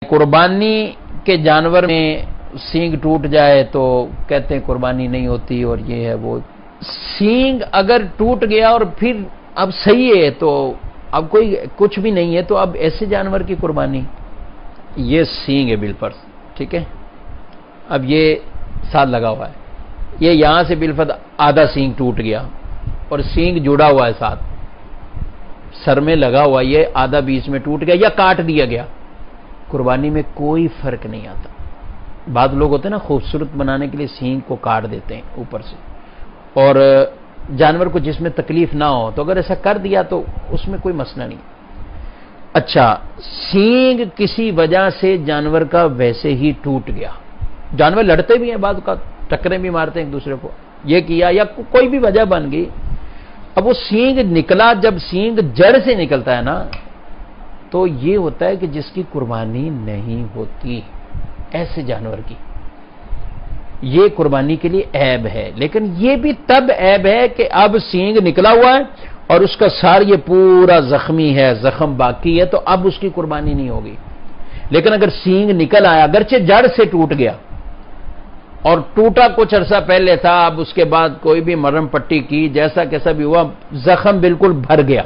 قربانی کے جانور میں سینگ ٹوٹ جائے تو کہتے ہیں قربانی نہیں ہوتی اور یہ ہے وہ. سینگ اگر ٹوٹ گیا اور پھر اب صحیح ہے تو اب کوئی کچھ بھی نہیں ہے تو اب ایسے جانور کی قربانی. یہ سینگ ہے بالفرض، ٹھیک ہے. اب یہ ساتھ لگا ہوا ہے، یہ یہاں سے بالفرض آدھا سینگ ٹوٹ گیا اور سینگ جڑا ہوا ہے ساتھ، سر میں لگا ہوا، یہ آدھا بیچ میں ٹوٹ گیا یا کاٹ دیا گیا، قربانی میں کوئی فرق نہیں آتا. بعض لوگ ہوتے ہیں نا خوبصورت بنانے کے لیے سینگ کو کاٹ دیتے ہیں اوپر سے، اور جانور کو جس میں تکلیف نہ ہو تو اگر ایسا کر دیا تو اس میں کوئی مسئلہ نہیں. اچھا، سینگ کسی وجہ سے جانور کا ویسے ہی ٹوٹ گیا، جانور لڑتے بھی ہیں بعض کا، ٹکریں بھی مارتے ہیں ایک دوسرے کو، یہ کیا یا کوئی بھی وجہ بن گئی. اب وہ سینگ نکلا، جب سینگ جڑ سے نکلتا ہے نا تو یہ ہوتا ہے کہ جس کی قربانی نہیں ہوتی، ایسے جانور کی یہ قربانی کے لیے عیب ہے. لیکن یہ بھی تب عیب ہے کہ اب سینگ نکلا ہوا ہے اور اس کا سار یہ پورا زخمی ہے، زخم باقی ہے، تو اب اس کی قربانی نہیں ہوگی. لیکن اگر سینگ نکل آیا، اگرچہ جڑ سے ٹوٹ گیا اور ٹوٹا کچھ عرصہ پہلے تھا، اب اس کے بعد کوئی بھی مرہم پٹی کی، جیسا کیسا بھی ہوا، زخم بالکل بھر گیا،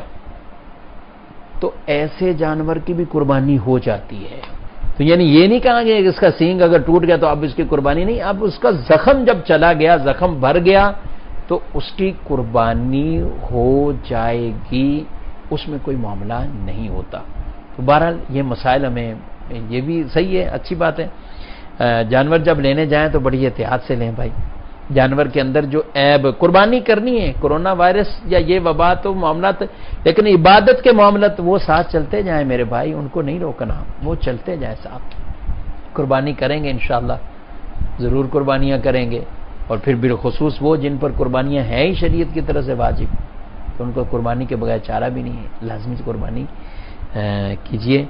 تو ایسے جانور کی بھی قربانی ہو جاتی ہے. تو یعنی یہ نہیں کہا گیا کہ اس کا سینگ اگر ٹوٹ گیا تو اب اس کی قربانی نہیں، اب اس کا زخم جب چلا گیا، زخم بھر گیا تو اس کی قربانی ہو جائے گی، اس میں کوئی معاملہ نہیں ہوتا. تو بہرحال یہ مسائل ہمیں، یہ بھی صحیح ہے، اچھی بات ہے. جانور جب لینے جائیں تو بڑی احتیاط سے لیں بھائی. جانور کے اندر جو عیب، قربانی کرنی ہے، کرونا وائرس یا یہ وبا تو معاملات، لیکن عبادت کے معاملات وہ ساتھ چلتے جائیں میرے بھائی، ان کو نہیں روکنا، وہ چلتے جائیں ساتھ. قربانی کریں گے انشاءاللہ، ضرور قربانیاں کریں گے. اور پھر بالخصوص وہ جن پر قربانیاں ہیں ہی شریعت کی طرف سے واجب، تو ان کو قربانی کے بغیر چارہ بھی نہیں ہے، لازمی قربانی کیجئے.